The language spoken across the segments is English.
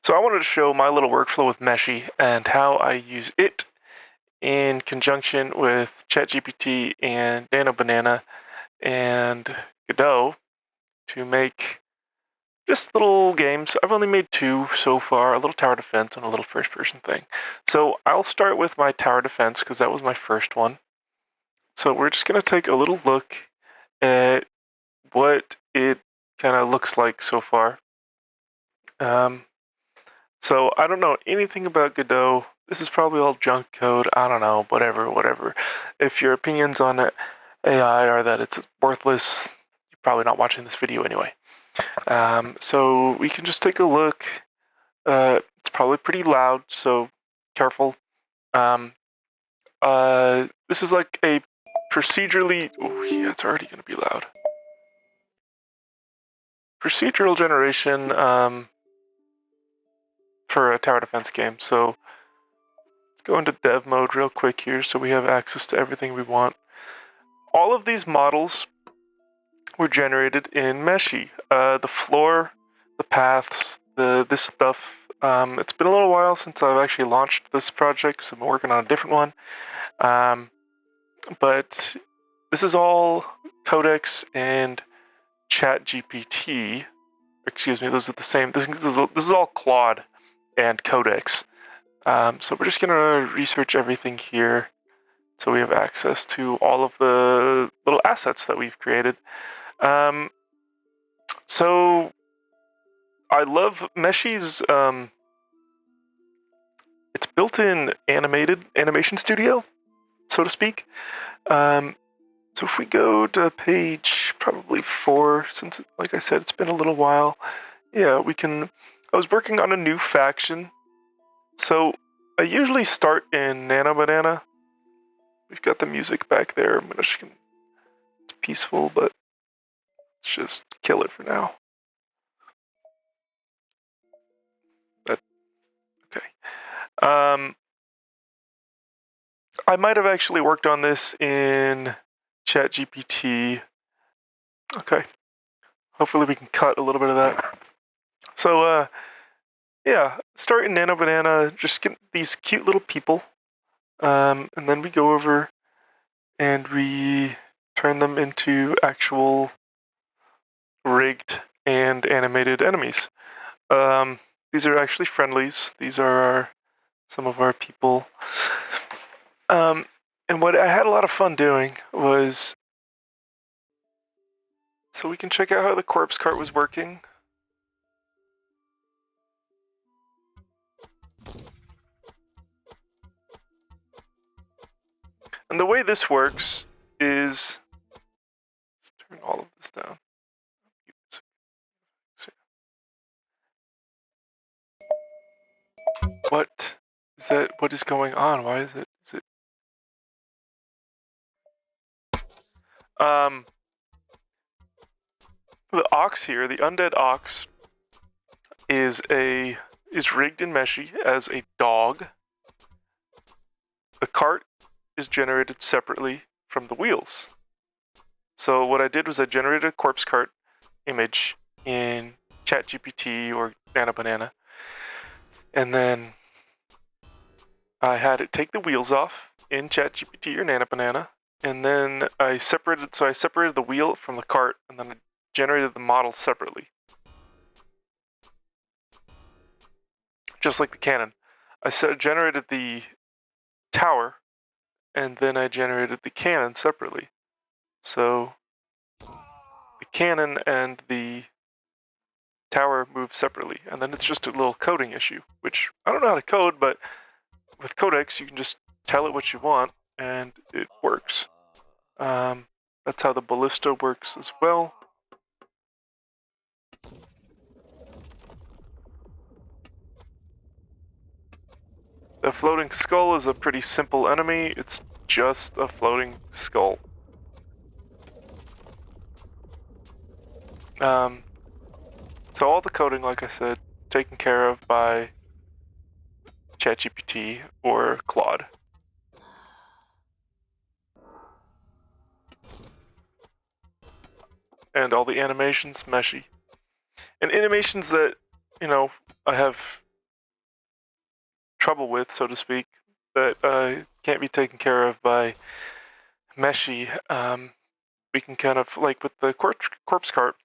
So I wanted to show my little workflow with Meshy and how I use it in conjunction with ChatGPT and Nano Banana and Godot to make just little games. I've only made two so far, a little tower defense and a little first person thing. So I'll start with my tower defense because that was my first one. So we're just going to take a little look at what it kind of looks like so far. So I don't know anything about Godot. This is probably all junk code. I don't know, whatever. If your opinions on it, AI are that it's worthless, you're probably not watching this video anyway. So we can just take a look. It's probably pretty loud, so careful. This is like a procedurally. Oh yeah, it's already going to be loud. Procedural generation for a tower defense game. So let's go into dev mode real quick here so we have access to everything we want. All of these models were generated in Meshy. The floor, the paths, this stuff. It's been a little while since I've actually launched this project, so I'm working on a different one. But this is all Codex and ChatGPT. Excuse me, those are the same. This is all Claude and Codex. So we're just gonna research everything here so we have access to all of the little assets that we've created. So I love Meshy's, it's built in animation studio, so to speak. So if we go to page probably 4, since like I said, it's been a little while. Yeah, I was working on a new faction. So I usually start in Nano Banana. We've got the music back there. It's peaceful, but let's just kill it for now. Okay. I might have actually worked on this in ChatGPT. Okay. Hopefully we can cut a little bit of that. So, yeah, start in Nano Banana, just get these cute little people. And then we go over and we turn them into actual rigged and animated enemies. These are actually friendlies. These are some of our people. And what I had a lot of fun doing was, so we can check out how the corpse cart was working. And the way this works is, let's turn all of this down. What is that? What is going on? Why is it? The ox here, the undead ox, is rigged in Meshy as a dog. The cart is generated separately from the wheels. So what I did was I generated a corpse cart image in ChatGPT or Nano Banana, and then I had it take the wheels off in ChatGPT or Nano Banana, and then I separated the wheel from the cart, and then I generated the model separately. Just like the cannon. I generated the tower, and then I generated the cannon separately. So the cannon and the tower move separately, and then it's just a little coding issue, which I don't know how to code, but with Codex you can just tell it what you want, and it works. That's how the ballista works as well. The floating skull is a pretty simple enemy. It's just a floating skull. So all the coding, like I said, taken care of by ChatGPT or Claude. And all the animations, Meshy. And animations that, I have trouble with, so to speak, that can't be taken care of by Meshy. We can kind of, like with the corpse cart,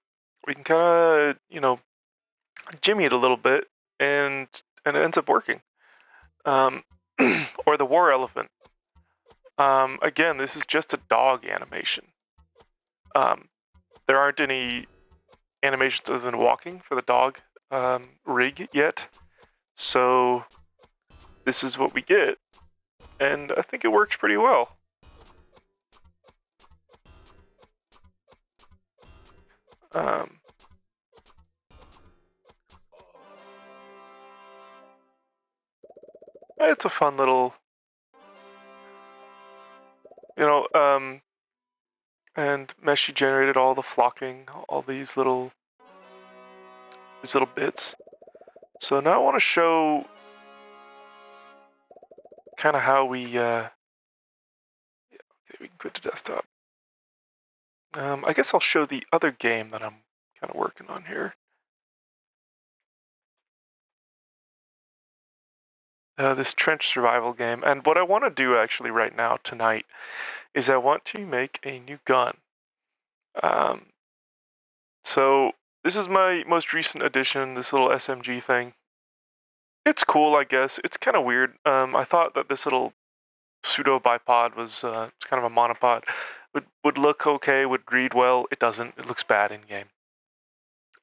we can kind of, jimmy it a little bit, and it ends up working. Or the war elephant. Again, this is just a dog animation. There aren't any animations other than walking for the dog rig yet, so this is what we get, and I think it works pretty well. It's a fun little, and Meshy generated all the flocking, all these little bits. So now I want to show kind of how we, okay, we can quit the desktop. I guess I'll show the other game that I'm kind of working on here. This trench survival game. And what I want to do actually right now, tonight, is I want to make a new gun. So this is my most recent addition, this little SMG thing. It's cool, I guess. It's kind of weird. I thought that this little pseudo bipod was it's kind of a monopod. Would look okay, would read well. It doesn't. It looks bad in game.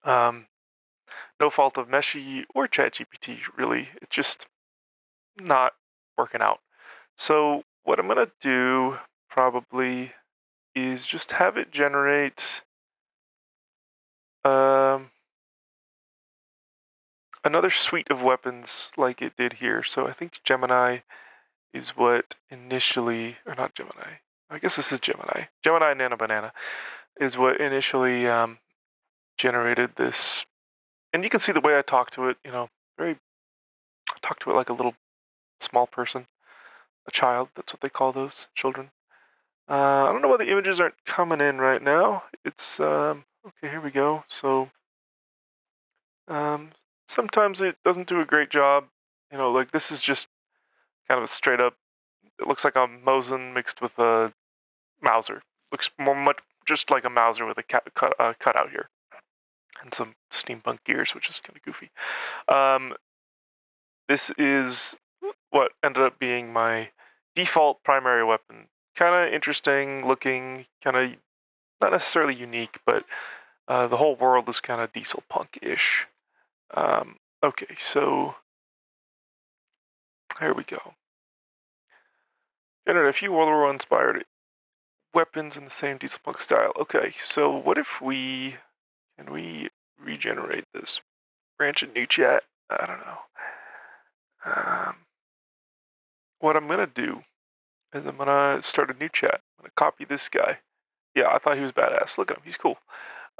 No fault of Meshy or ChatGPT, really. It's just not working out. So what I'm gonna do probably is just have it generate another suite of weapons like it did here. So I think Gemini is what initially, or not Gemini, I guess this is Gemini. Gemini Nano Banana is what initially generated this. And you can see the way I talk to it, I talk to it like a little small person, a child. That's what they call those children. I don't know why the images aren't coming in right now. It's, okay, here we go. So, sometimes it doesn't do a great job. Like this is just kind of a straight up, it looks like a Mosin mixed with a Mauser. Looks much just like a Mauser with a cutout here. And some steampunk gears, which is kind of goofy. This is what ended up being my default primary weapon. Kind of interesting looking, kind of not necessarily unique, but the whole world is kind of diesel punk-ish. Okay, so here we go. Generate a few World War I inspired weapons in the same diesel punk style. Okay, so what if can we regenerate this? Branch a new chat? I don't know. What I'm gonna do is I'm gonna start a new chat. I'm gonna copy this guy. Yeah, I thought he was badass. Look at him, he's cool.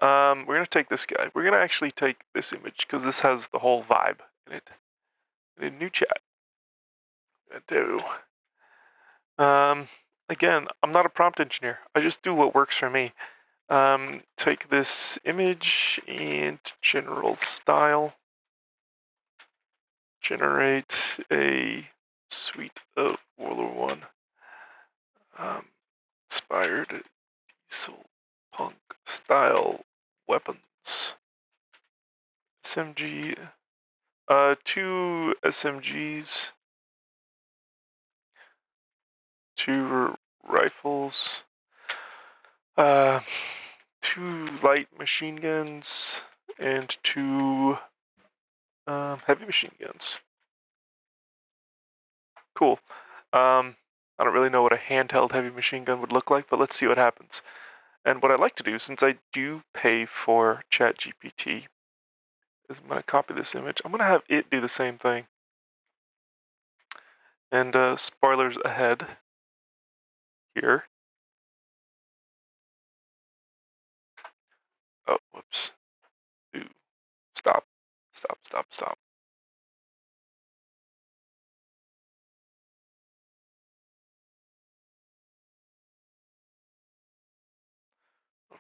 We're gonna take this guy. We're gonna actually take this image because this has the whole vibe in it. In a new chat. Do. Again, I'm not a prompt engineer. I just do what works for me. Take this image and general style. Generate a suite of World War I inspired diesel punk style weapons. SMG, 2 SMGs, 2 rifles, 2 light machine guns, and 2 heavy machine guns. Cool. I don't really know what a handheld heavy machine gun would look like, but let's see what happens. And what I like to do, since I do pay for ChatGPT, is I'm going to copy this image. I'm going to have it do the same thing. And spoilers ahead here. Oh, whoops. Ooh. Stop. Stop, stop, stop.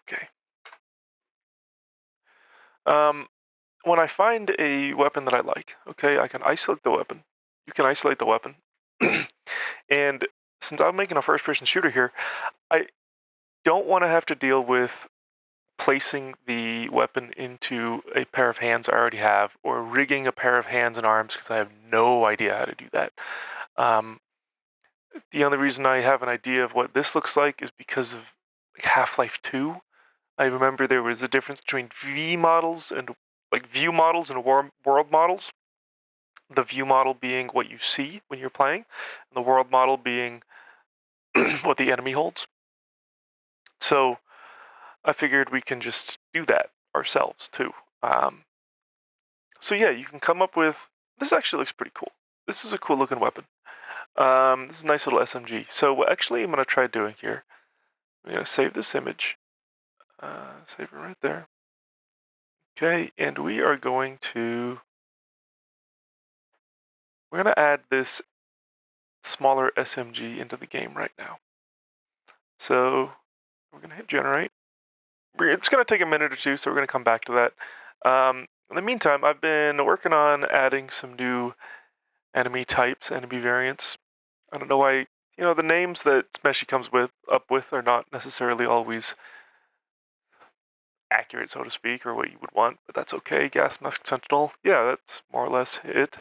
Okay. When I find a weapon that I like, okay, I can isolate the weapon. you can isolate the weapon. And since I'm making a first-person shooter here, I don't want to have to deal with placing the weapon into a pair of hands I already have, or rigging a pair of hands and arms, because I have no idea how to do that. The only reason I have an idea of what this looks like is because of Half-Life 2. I remember there was a difference between V models and view models and world models. The view model being what you see when you're playing, and the world model being what the enemy holds. So I figured we can just do that ourselves too. So yeah, you can come up with, this actually looks pretty cool. This is a cool looking weapon. This is a nice little SMG. So what actually I'm going to try doing here, I'm going to save this image. Save it right there. Okay, and we're going to add this smaller SMG into the game right now. So we're going to hit generate. It's going to take a minute or two, so we're going to come back to that. In the meantime, I've been working on adding some new enemy types, enemy variants. I don't know why, the names that Meshy comes up with are not necessarily always accurate, so to speak, or what you would want, but that's okay. Gas Mask Sentinel, yeah, that's more or less it.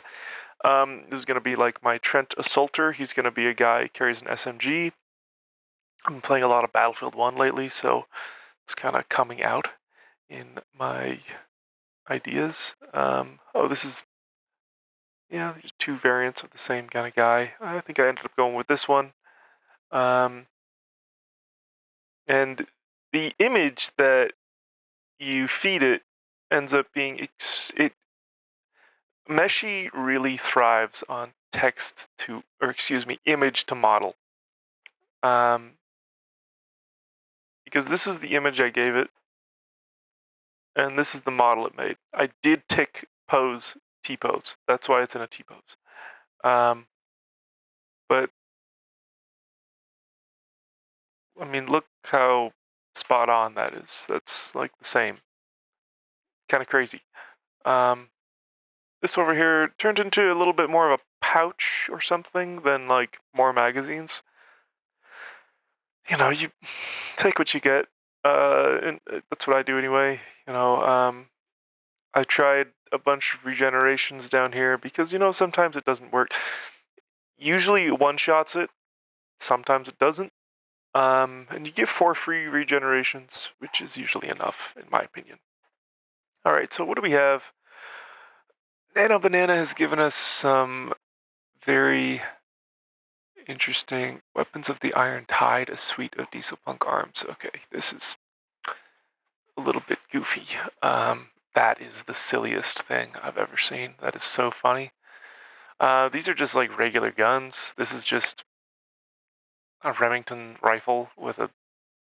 This is going to be like my Trent Assaulter. He's going to be a guy who carries an SMG. I'm playing a lot of Battlefield 1 lately, so it's kind of coming out in my ideas. This is, these two variants of the same kind of guy. I think I ended up going with this one. And the image that you feed it ends up being, Meshy really thrives on image to model. Because this is the image I gave it, and this is the model it made. I did tick pose, T-pose. That's why it's in a T-pose. But, I mean, look how spot on that is. That's like the same. Kind of crazy. This over here turned into a little bit more of a pouch or something than like more magazines. You take what you get. And that's what I do anyway. I tried a bunch of regenerations down here because, sometimes it doesn't work. Usually it one-shots it, sometimes it doesn't. And you get 4 free regenerations, which is usually enough, in my opinion. All right, so what do we have? Nano Banana has given us some very interesting Weapons of the Iron Tide, a suite of diesel punk arms. Okay, this is a little bit goofy. That is the silliest thing I've ever seen. That is so funny. These are just like regular guns. This is just a Remington rifle with a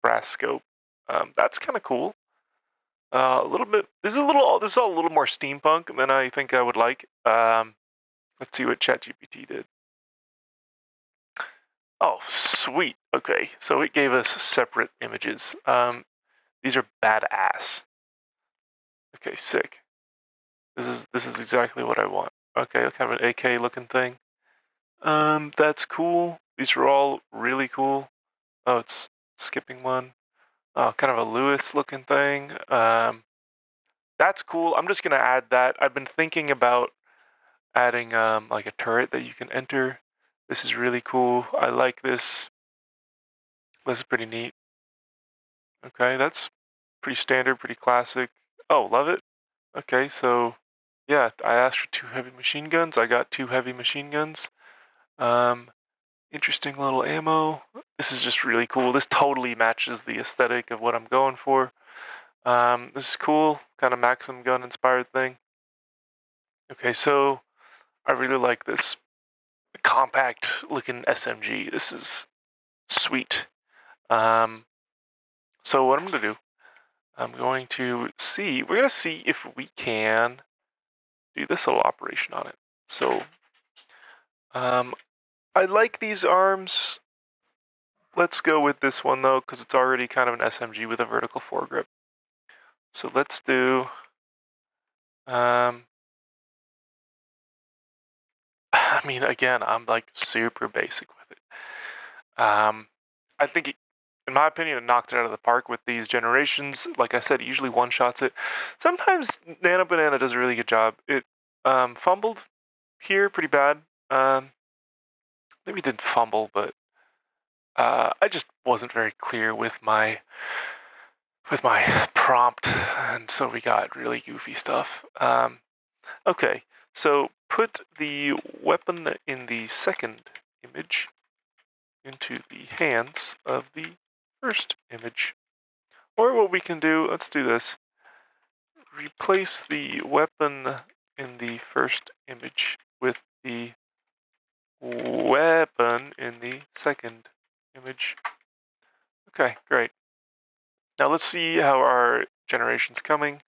brass scope. That's kind of cool. A little bit. This is all a little more steampunk than I think I would like. Let's see what ChatGPT did. Oh, sweet. Okay, so it gave us separate images. These are badass. Okay, sick. This is exactly what I want. Okay, kind of an AK looking thing. That's cool. These are all really cool. Oh, it's skipping one. Oh, kind of a Lewis looking thing. That's cool. I'm just gonna add that. I've been thinking about adding like a turret that you can enter. This is really cool. I like this. This is pretty neat. Okay, that's pretty standard, pretty classic. Oh, love it. Okay, so yeah, I asked for 2 heavy machine guns. I got 2 heavy machine guns. Interesting little ammo. This is just really cool. This totally matches the aesthetic of what I'm going for. This is cool, kind of Maxim gun inspired thing. Okay, so I really like this compact looking SMG. This is sweet. So what I'm going to do, we're going to see if we can do this little operation on it. So I like these arms. Let's go with this one though, because it's already kind of an SMG with a vertical foregrip. So let's do, I'm I mean, again, I'm like super basic with it. I think, in my opinion, it knocked it out of the park with these generations. Like I said, it usually one-shots it. Sometimes Nano Banana does a really good job. It fumbled here pretty bad. Maybe it didn't fumble, but I just wasn't very clear with my prompt, and so we got really goofy stuff. Okay, so put the weapon in the second image into the hands of the first image. Or what we can do, let's do this. Replace the weapon in the first image with the weapon in the second image. Okay, great. Now let's see how our generation's coming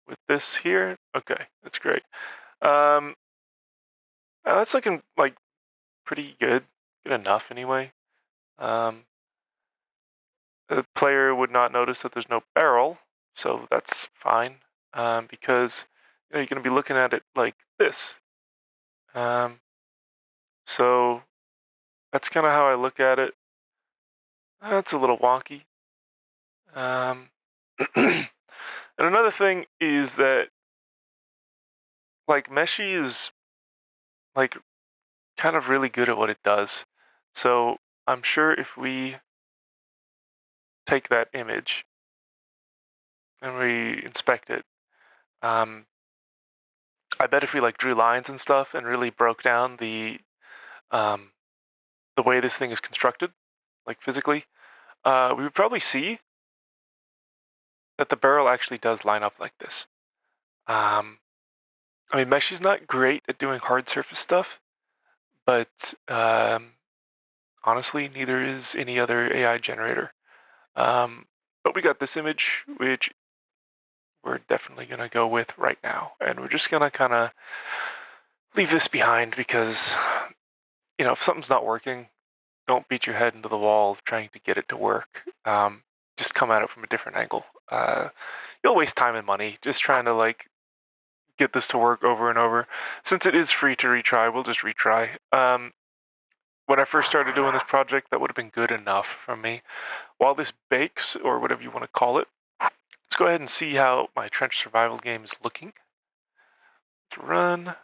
with this here. Okay, that's great. That's looking like pretty good enough anyway. The player would not notice that there's no barrel, so that's fine, because you're going to be looking at it like this. So that's kind of how I look at it. That's a little wonky. And another thing is that, like, Meshy is like kind of really good at what it does. So I'm sure if we take that image and we inspect it, I bet if we like drew lines and stuff and really broke down the way this thing is constructed, like physically, we would probably see that the barrel actually does line up like this. I mean, Meshy's not great at doing hard surface stuff, but honestly, neither is any other AI generator. But we got this image, which we're definitely going to go with right now. And we're just going to kind of leave this behind because, you know, if something's not working, don't beat your head into the wall trying to get it to work. Just come at it from a different angle. You'll waste time and money just trying to like get this to work over and over. Since it is free to retry, we'll just retry. When I first started doing this project, that would have been good enough for me. While this bakes, or whatever you want to call it, let's go ahead and see how my trench survival game is looking. Let's run.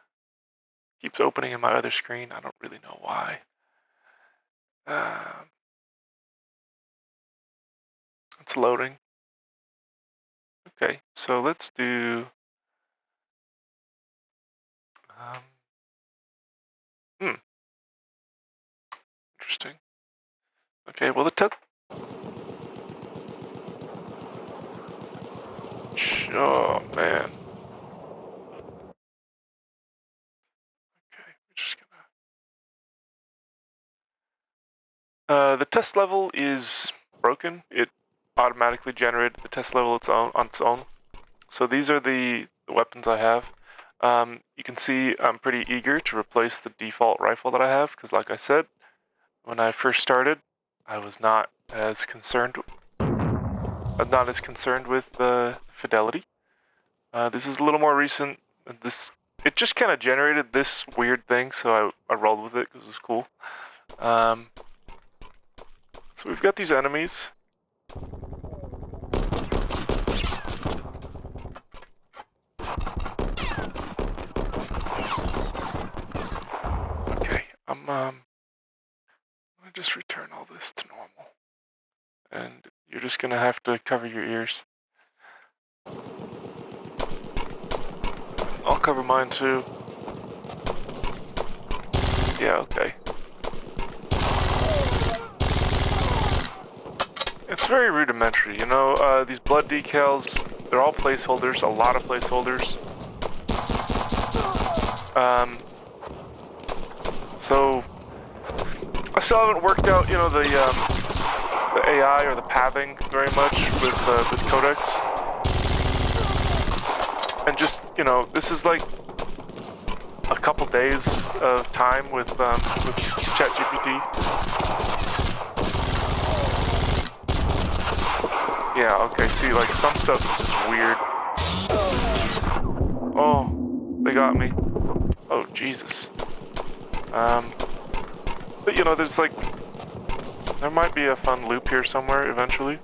Keeps opening in my other screen. I don't really know why. It's loading. Okay, so let's do. Interesting. Okay, well the test. Oh man. Okay, we're just gonna. The test level is broken. It automatically generated the test level on its own. So these are the weapons I have. You can see I'm pretty eager to replace the default rifle that I have because, like I said, when I first started, I was not as concerned. With fidelity. This is a little more recent. It just kind of generated this weird thing, so I rolled with it because it was cool. So we've got these enemies. Okay, I'm gonna just return all this to normal, and you're just gonna have to cover your ears. I'll cover mine too. Yeah, okay. It's very rudimentary, you know, these blood decals, they're all placeholders, a lot of placeholders. So, I still haven't worked out, you know, the AI or the pathing very much with Codex. And just, you know, this is like a couple days of time with ChatGPT. Yeah, okay, see, like, some stuff is just weird. Oh, they got me. Oh, Jesus. But you know, there's like, there might be a fun loop here somewhere eventually.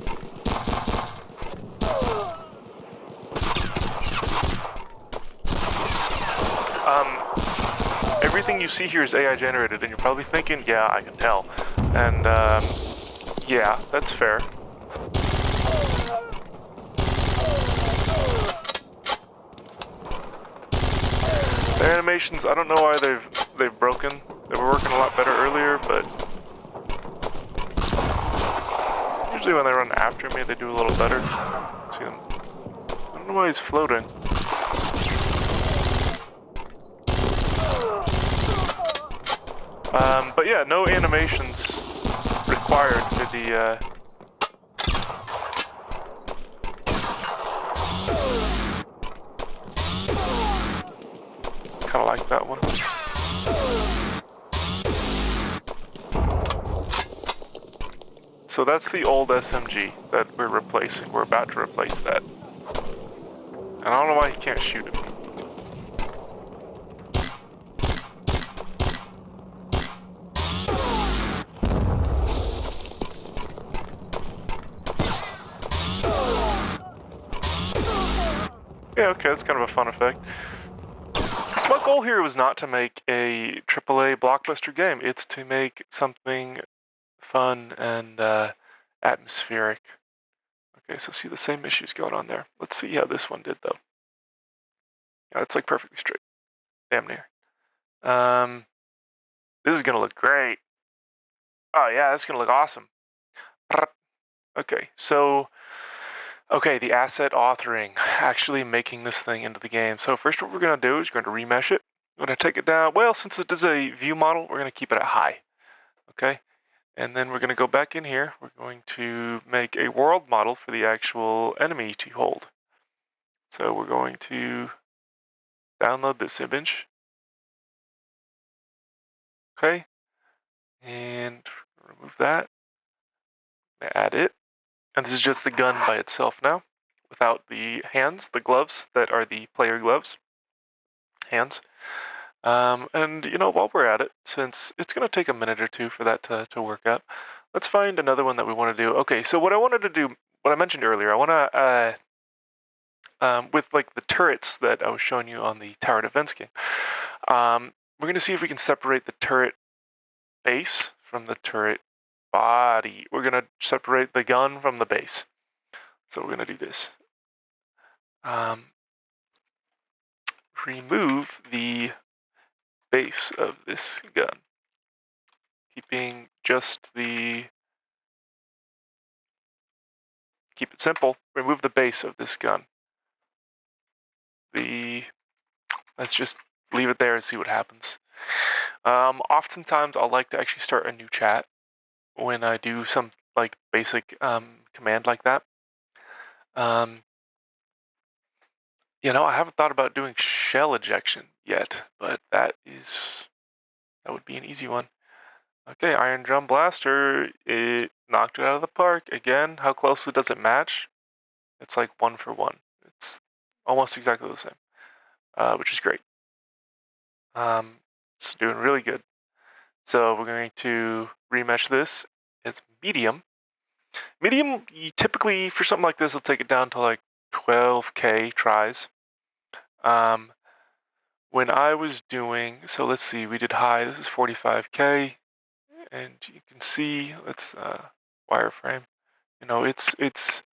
Everything you see here is AI generated, and you're probably thinking, yeah, I can tell. And yeah, that's fair. The animations, I don't know why they've broken. They were working a lot better earlier, but usually when they run after me, they do a little better. See them? I don't know why he's floating. But yeah, no animations required for the kind of like that one. So that's the old SMG that we're replacing. We're about to replace that. And I don't know why he can't shoot at me. Yeah, okay, that's kind of a fun effect. So my goal here was not to make a AAA blockbuster game. It's to make something fun and atmospheric. Okay, so see the same issues going on there. Let's see how this one did, though. Yeah, it's like perfectly straight. Damn near. This is gonna look great. Oh yeah, this is gonna look awesome. Okay, so the asset authoring, actually making this thing into the game. So first what we're gonna do is we're going to remesh it. We're gonna take it down. Well, since it is a view model, we're gonna keep it at high. Okay, and then we're gonna go back in here. We're going to make a world model for the actual enemy to hold. So we're going to download this image. Okay, and remove that. Add it. And this is just the gun by itself now, without the hands, the gloves that are the player gloves. Hands. And you know, while we're at it, since it's going to take a minute or two for that to work out, let's find another one that we want to do. Okay, so what I wanted to do, what I mentioned earlier, I want to, with like the turrets that I was showing you on the Tower Defense game, we're going to see if we can separate the turret base from the turret body. We're going to separate the gun from the base. So we're going to do this. Remove the base of this gun, keeping just the, keep it simple, remove the base of this gun. Let's just leave it there and see what happens. Oftentimes I'll like to actually start a new chat when I do some like basic command like that. You know, I haven't thought about doing shell ejection yet, but that would be an easy one. Okay, Iron Drum Blaster, it knocked it out of the park. Again, how closely does it match? It's like 1 for 1. It's almost exactly the same, which is great. It's doing really good. So we're going to remesh this as medium. Medium, typically for something like this, will take it down to like 12K tries. When I was doing, so let's see, we did high, this is 45K, and you can see, let's wireframe, you know, it's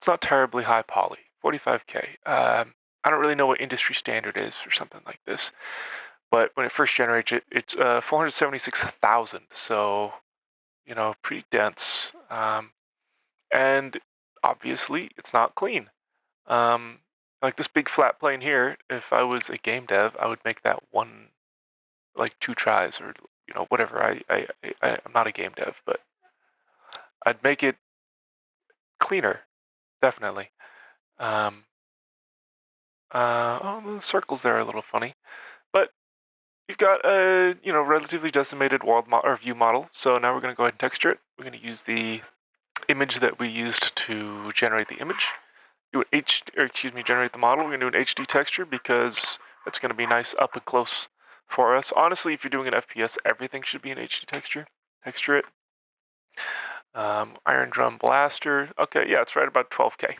not terribly high poly, 45K. I don't really know what industry standard is for something like this, but when it first generates it, it's 476,000, so, you know, pretty dense, and obviously it's not clean. Like this big flat plane here, if I was a game dev, I would make that like 2 tries, or you know, whatever. I'm not a game dev, but I'd make it cleaner, definitely. Oh, the circles there are a little funny, but you've got a, you know, relatively decimated world or view model. So now we're going to go ahead and texture it. We're going to use the image that we used to generate the image. Generate the model. We're going to do an HD texture because it's going to be nice up and close for us. Honestly, if you're doing an FPS, everything should be an HD texture. Texture it. Iron Drum Blaster. Okay, yeah, it's right about 12K.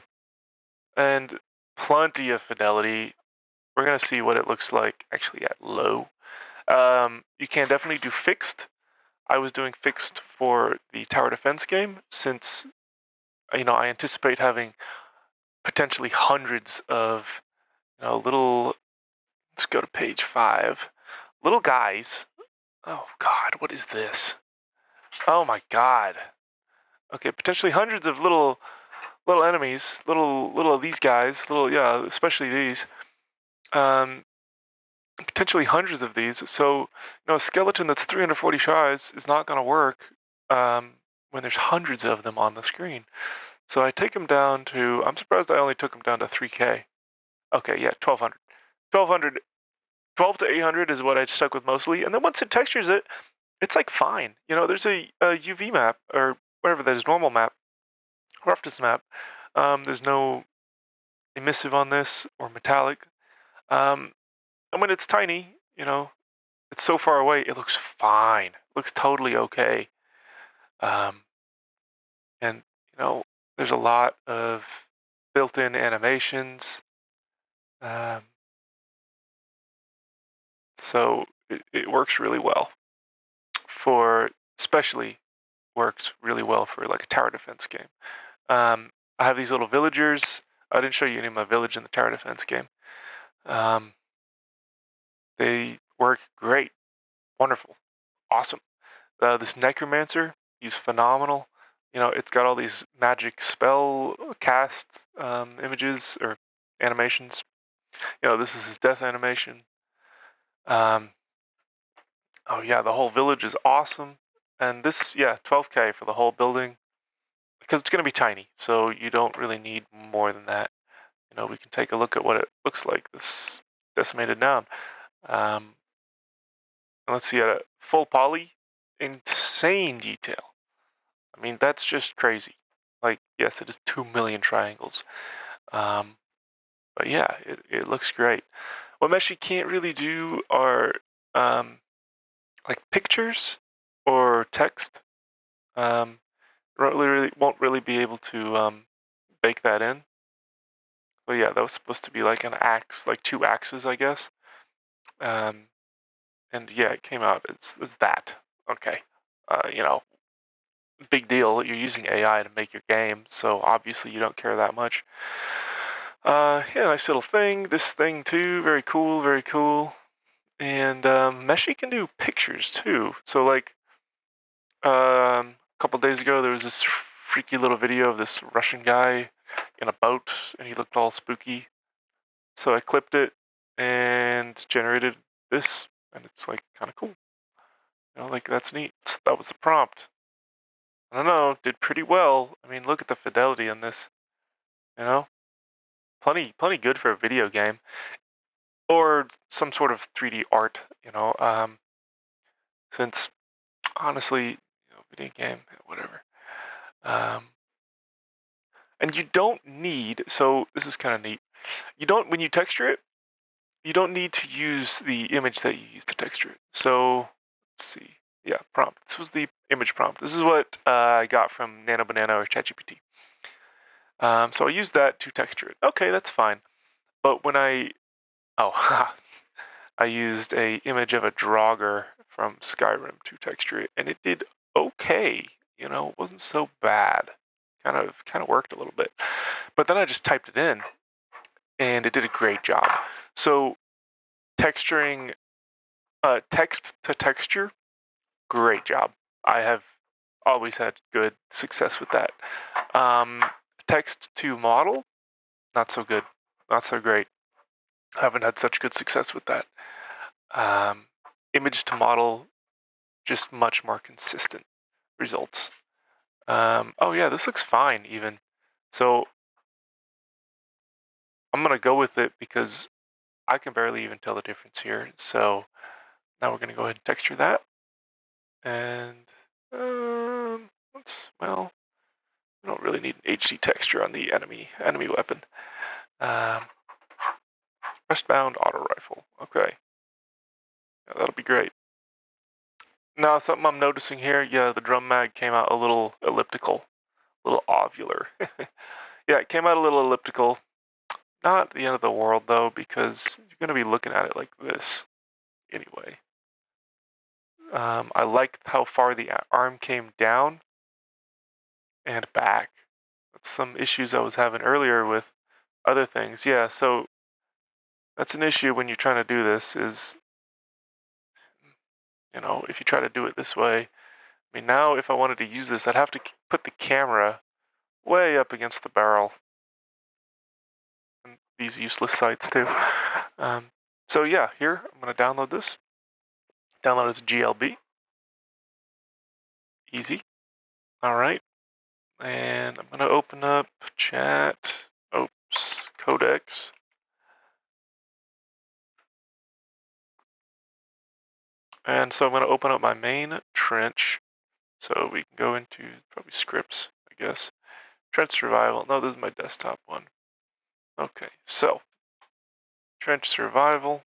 And plenty of fidelity. We're going to see what it looks like actually at low. You can definitely do fixed. I was doing fixed for the tower defense game since, I anticipate having potentially hundreds of, little, let's go to page 5. Little guys. Oh God, what is this? Oh my God. Okay, potentially hundreds of little enemies, little of these guys, especially these. Potentially hundreds of these. So, a skeleton that's 340 tries is not going to work when there's hundreds of them on the screen. So I take them down to, I'm surprised I only took them down to 3K. Okay, yeah, 1200. 1200, 12 to 800 is what I stuck with mostly. And then once it textures it, it's like fine. There's a UV map, or whatever that is, normal map, roughness map. There's no emissive on this or metallic. And when it's tiny, it's so far away, it looks fine. It looks totally okay. And, there's a lot of built-in animations. So it works really well especially works really well for like a tower defense game. I have these little villagers. I didn't show you any of my village in the tower defense game. They work great. Wonderful. Awesome. This necromancer, he's phenomenal. It's got all these magic spell cast images or animations. This is his death animation. Oh yeah, the whole village is awesome. And this, 12K for the whole building, because it's going to be tiny, so you don't really need more than that. We can take a look at what it looks like, this decimated noun. Let's see, at a full poly, insane detail. I mean, that's just crazy. Like, yes, it is 2 million triangles. But yeah, it looks great. What Meshy can't really do are like pictures or text. Won't really be able to bake that in. But yeah, that was supposed to be like an axe, like 2 axes, I guess. And yeah, it came out as that. Okay. Big deal. You're using AI to make your game, so obviously you don't care that much. Yeah, nice little thing. This thing too, very cool, very cool. And Meshy can do pictures too. So like, a couple days ago, there was this freaky little video of this Russian guy in a boat, and he looked all spooky. So I clipped it and generated this, and it's like kind of cool. Like that's neat. That was the prompt. I don't know, did pretty well. I mean, look at the fidelity on this. Plenty good for a video game or some sort of 3D art. Since honestly, video game, whatever. And you don't need. So this is kind of neat. When you texture it, you don't need to use the image that you use to texture it. So let's see. Yeah, prompt. This was the image prompt. This is what I got from Nano Banana or ChatGPT. So I used that to texture it. Okay, that's fine. But when I used a image of a Draugr from Skyrim to texture it, and it did okay. It wasn't so bad. Kind of worked a little bit. But then I just typed it in, and it did a great job. So texturing text to texture, great job. I have always had good success with that. Text to model, not so good, not so great. I haven't had such good success with that. Image to model, just much more consistent results. Oh yeah, this looks fine even. So I'm gonna go with it because I can barely even tell the difference here. So now we're gonna go ahead and texture that. And we don't really need an HD texture on the enemy weapon. Westbound auto rifle. Okay. That'll be great. Now, something I'm noticing here, yeah, the drum mag came out a little elliptical, a little ovular. Yeah, it came out a little elliptical. Not the end of the world, though, because you're going to be looking at it like this anyway. I liked how far the arm came down and back. That's some issues I was having earlier with other things. Yeah, so that's an issue when you're trying to do this is, if you try to do it this way. I mean, now if I wanted to use this, I'd have to put the camera way up against the barrel. And these useless sites too. So yeah, here, I'm going to download this. Download as a GLB. Easy. All right. And I'm going to open up chat. Oops, Codex. And so I'm going to open up my main trench. So we can go into probably scripts, I guess. Trench survival. No, this is my desktop one. Okay, so trench survival.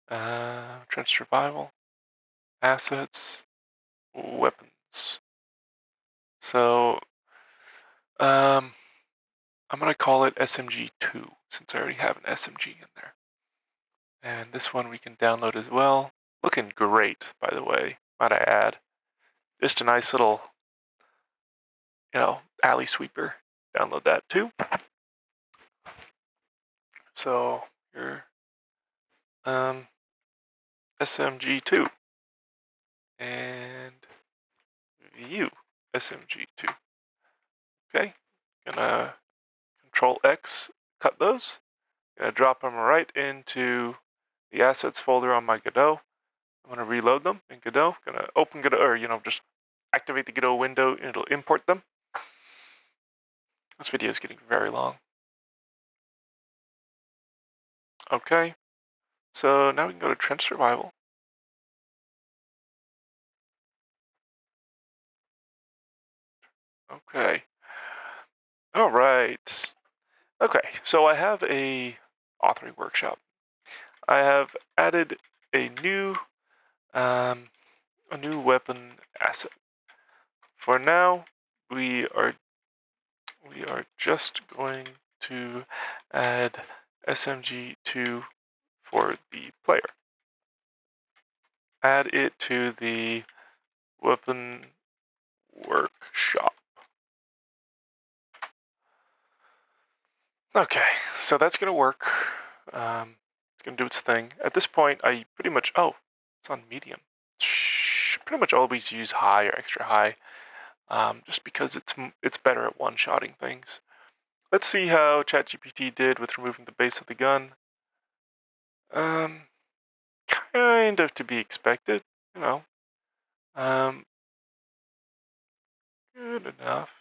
Trench survival. Assets. Weapons. So I'm going to call it SMG2 since I already have an SMG in there. And this one we can download as well. Looking great, by the way, might I add. Just a nice little, alley sweeper. Download that too. So here, SMG2 and view SMG2. Okay, gonna Control X, cut those. Gonna drop them right into the assets folder on my Godot. I'm gonna reload them in Godot. Gonna open Godot, or just activate the Godot window and it'll import them. This video is getting very long. Okay, so now we can go to Trench Survival. Okay. All right. Okay, so I have a authoring workshop. I have added a new weapon asset. For now, we are just going to add SMG2 for the player. Add it to the weapon workshop. Okay, so that's gonna work. It's gonna do its thing. At this point, I pretty much, it's on medium. Pretty much always use high or extra high, just because it's better at one-shotting things. Let's see how ChatGPT did with removing the base of the gun. Kind of to be expected, good enough.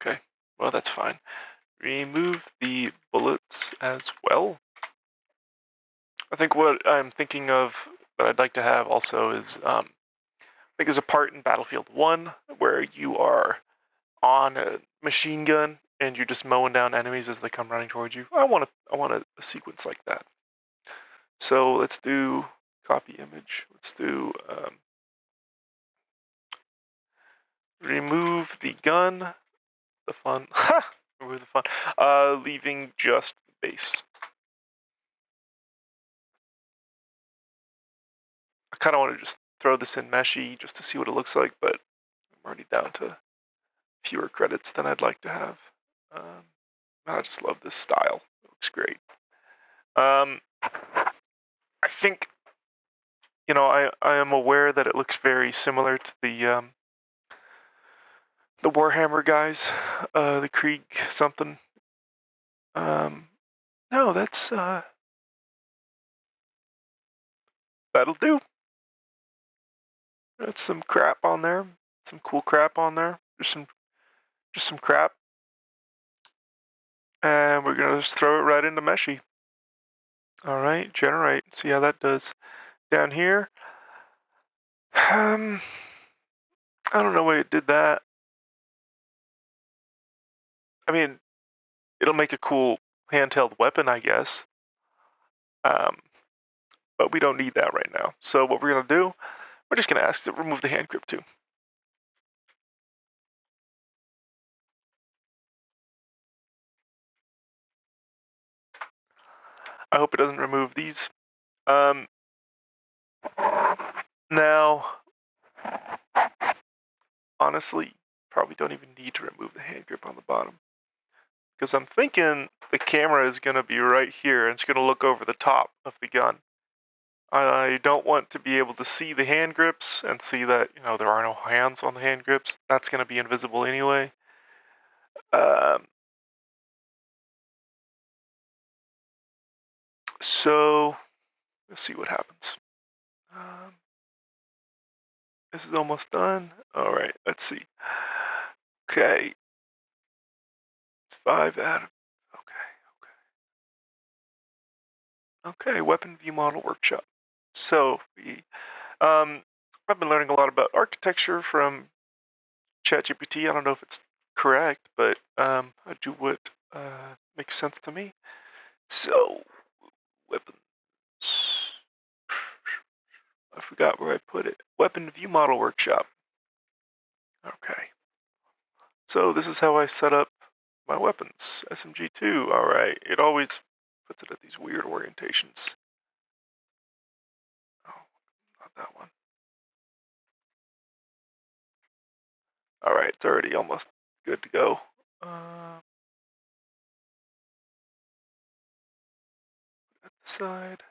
Okay, well that's fine. Remove the bullets as well. I think what I'm thinking of that I'd like to have also is, I think there's a part in Battlefield 1 where you are on a machine gun and you're just mowing down enemies as they come running towards you. I want a sequence like that. So let's do copy image. Let's do remove the gun, the fun. Remove the fun. Leaving just the base. I kind of want to just throw this in Meshy just to see what it looks like, but I'm already down to fewer credits than I'd like to have. I just love this style. It looks great. I think, I am aware that it looks very similar to the Warhammer guys, the Krieg something. No, that'll do. That's some crap on there. Some cool crap on there. Just some crap. And we're gonna just throw it right into Meshy. All right, generate. See how that does. Down here, I don't know why it did that. I mean, it'll make a cool handheld weapon, I guess. But we don't need that right now. So what we're gonna do, we're just gonna ask to remove the hand grip too. I hope it doesn't remove these. Now, honestly, probably don't even need to remove the hand grip on the bottom, because I'm thinking the camera is gonna be right here and it's gonna look over the top of the gun. I don't want to be able to see the hand grips and see that, there are no hands on the hand grips. That's going to be invisible anyway. So let's see what happens. This is almost done. All right, let's see. Okay. 5 out of, okay, weapon view model workshop. So I've been learning a lot about architecture from ChatGPT. I don't know if it's correct, but I do what makes sense to me. So, weapons. I forgot where I put it. Weapon view model workshop. Okay. So this is how I set up my weapons. SMG2. All right. It always puts it at these weird orientations. Oh, not that one. All right. It's already almost good to go. At the side.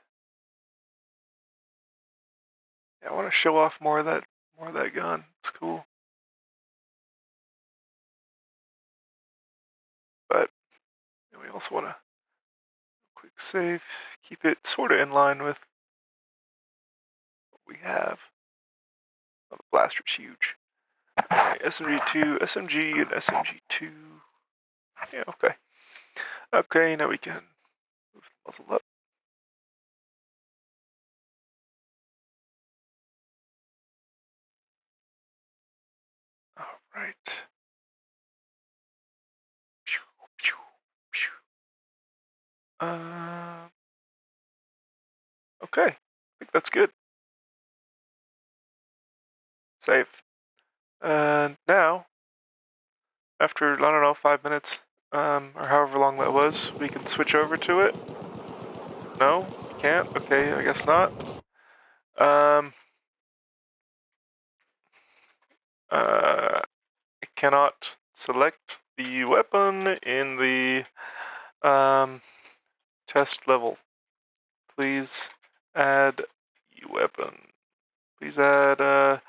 Yeah, I want to show off more of that gun. It's cool. But we also want to quick save, keep it sort of in line with what we have. Oh, the blaster's huge. Right, SMG2, SMG, and SMG2. Yeah, okay. Okay, now we can move the muzzle up. All right. Okay, I think that's good. Save. And now, after, I don't know, 5 minutes, or however long that was, we can switch over to it. No, we can't. Okay, I guess not. I cannot select the weapon in the test level. Please add weapon. Please add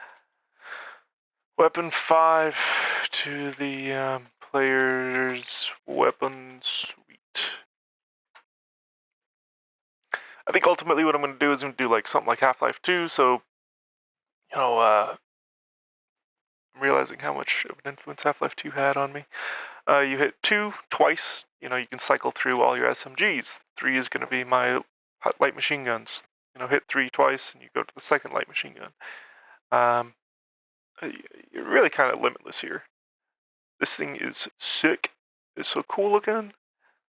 weapon 5 to the player's weapon suite. I think ultimately what I'm going to do is I'm going to do like something like Half-Life 2, so I'm realizing how much of an influence Half-Life 2 had on me. You hit 2 twice, you can cycle through all your SMGs. 3 is going to be my light machine guns. Hit 3 twice and you go to the second light machine gun. You're really kind of limitless here. This thing is sick. It's so cool looking.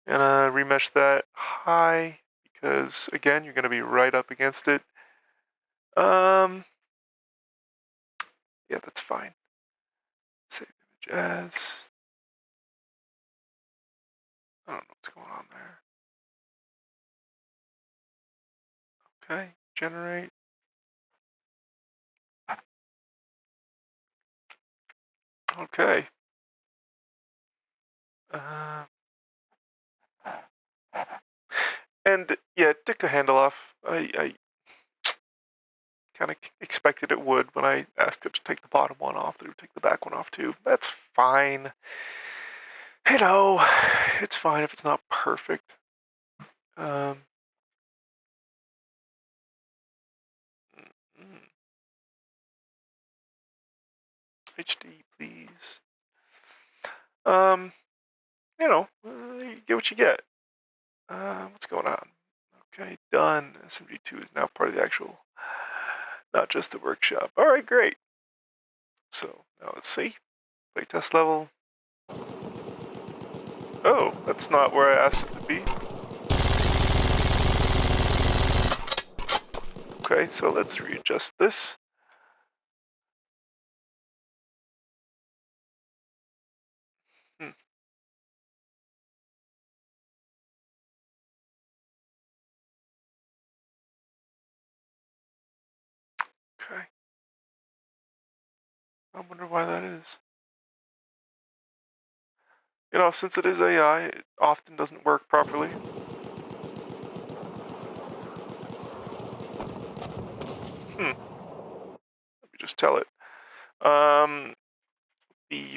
And remesh that high because again, you're going to be right up against it. Yeah, that's fine. Save image as. I don't know what's going on there. Okay, generate. Okay. And yeah, it took the handle off. I kind of expected it would when I asked it to take the bottom one off. It would take the back one off too. That's fine. It's fine if it's not perfect. HD, please. You get what you get. What's going on? Okay, done. SMG2 is now part of the actual, not just the workshop. All right, great. So now let's see. Playtest level. Oh, that's not where I asked it to be. Okay, so let's readjust this. Okay. I wonder why that is. You know, since it is AI, it often doesn't work properly. Let me just tell it. The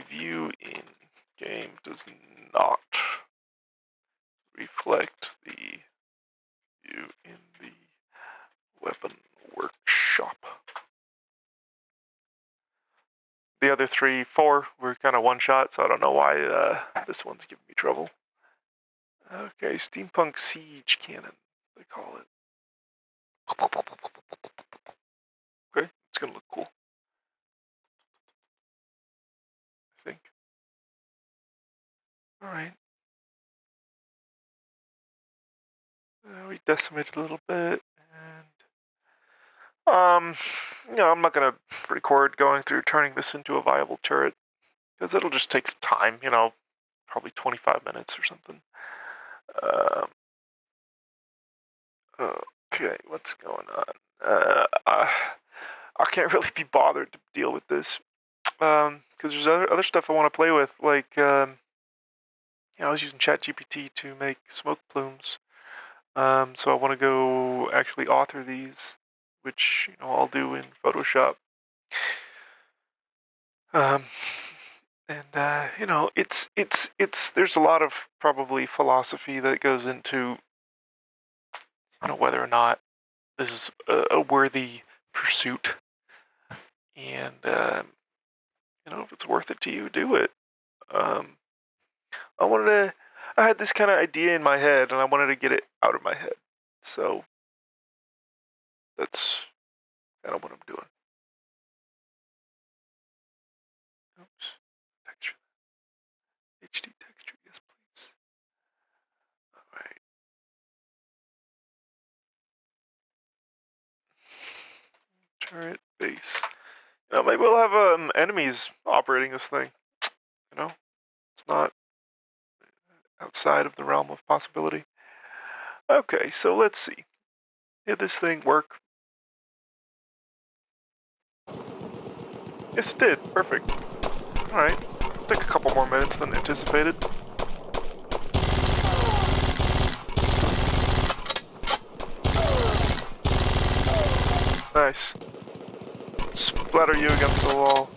view in game does not reflect the view in the weapon workshop. The other 3, 4 were kind of one shot, so I don't know why this one's giving me trouble. Okay, steampunk siege cannon, they call it. Okay, it's gonna look cool, I think. All right. We decimated a little bit, and you know, I'm not gonna record going through turning this into a viable turret because it'll just take time. You know, probably 25 minutes or something. Okay, what's going on? I can't really be bothered to deal with this because there's other stuff I want to play with, like you know, I was using ChatGPT to make smoke plumes. So I want to go actually author these, which, you know, I'll do in Photoshop. And you know, it's there's a lot of probably philosophy that goes into, you know, whether or not this is a worthy pursuit, and you know, if it's worth it to you, do it. Um, I had this kind of idea in my head, and I wanted to get it out of my head. So that's kind of what I'm doing. Oops. Texture. HD texture, yes, please. All right. Turret base. You know, maybe we'll have enemies operating this thing. You know, it's not outside of the realm of possibility. Okay, so let's see. Did this thing work? Yes, it did. Perfect. All right. Took a couple more minutes than anticipated. Nice. Splatter you against the wall.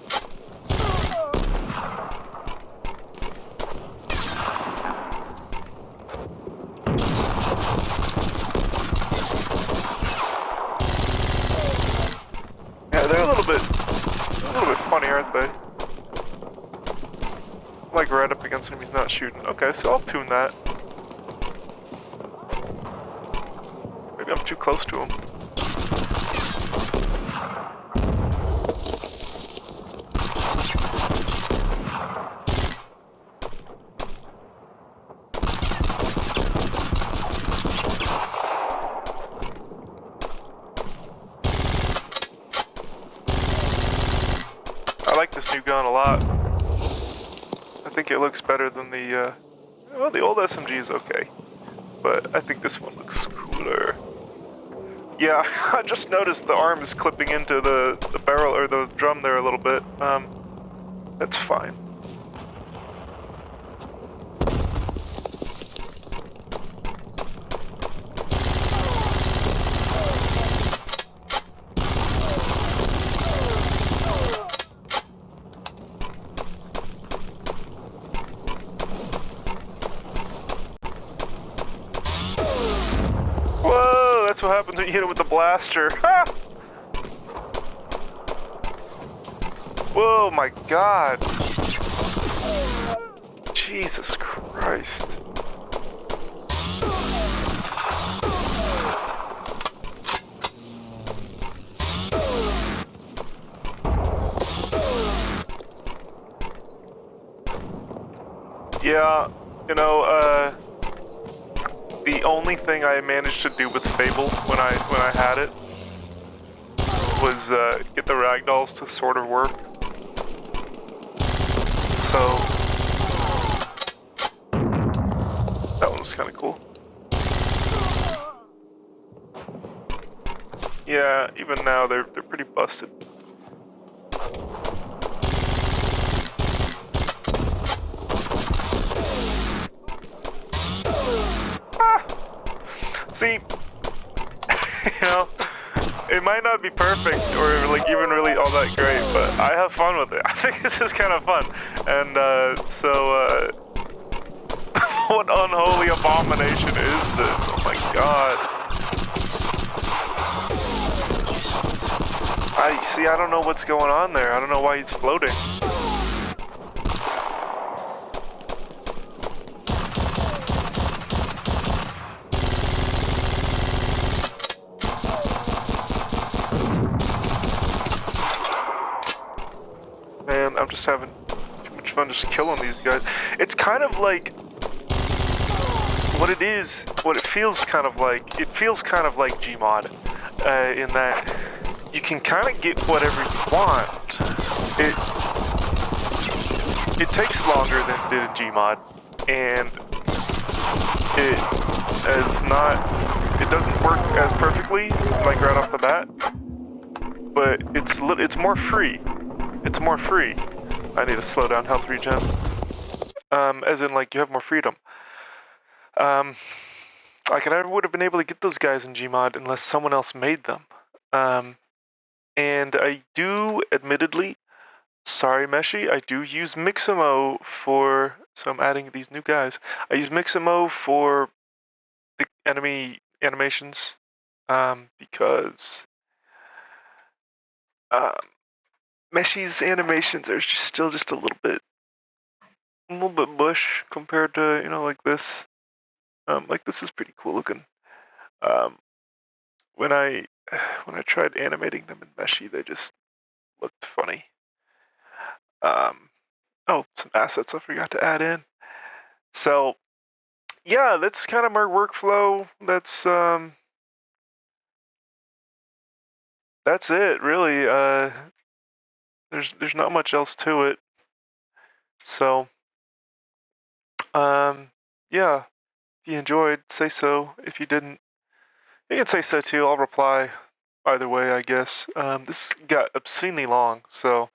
Yeah, they're a little bit funny, aren't they? Like right up against him, he's not shooting. Okay, so I'll tune that. Maybe I'm too close to him. I like this new gun a lot. I think it looks better than the, well, the old SMG is okay, but I think this one looks cooler. Yeah, I just noticed the arm is clipping into the barrel or the drum there a little bit. That's fine. Whoa, that's what happens when you hit it with the blaster. Ha! Whoa, my God. Jesus Christ. Yeah, You know, the only thing I managed to do with Fable when I had it was get the ragdolls to sort of work. So that one was kind of cool. Yeah, even now they're pretty busted. See, you know, it might not be perfect or like even really all that great, but I have fun with it. I think this is kind of fun, and what unholy abomination is this? Oh my god! I don't know what's going on there. I don't know why he's floating. Man, I'm just having too much fun just killing these guys. It's kind of like what it feels kind of like Gmod, in that you can kind of get whatever you want. It takes longer than it did in Gmod, and it doesn't work as perfectly like right off the bat, but it's more free. It's more free. I need to slow down health regen. As in, like, you have more freedom. Like, I never would have been able to get those guys in Gmod unless someone else made them. And I do, admittedly, sorry Meshy, I do use Mixamo for, so I'm adding these new guys. I use Mixamo for the enemy animations, because Meshy's animations are still just a little bit bush compared to, you know, like this. Like this is pretty cool looking. When I tried animating them in Meshy, they just looked funny. Oh, some assets I forgot to add in. So yeah, that's kind of my workflow. That's it, really. There's not much else to it. So, yeah, if you enjoyed, say so. If you didn't, you can say so too. I'll reply either way, I guess. This got obscenely long, so,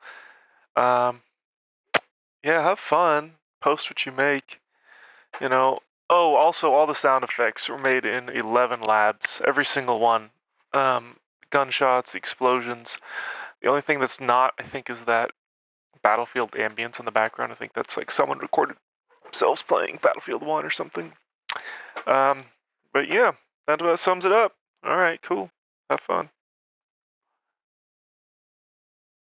yeah, have fun. Post what you make, you know. Oh, also, all the sound effects were made in 11 labs, every single one. Gunshots, explosions. The only thing that's not, I think, is that Battlefield ambience in the background. I think that's like someone recorded themselves playing Battlefield 1 or something. But yeah, that sums it up. All right, cool. Have fun.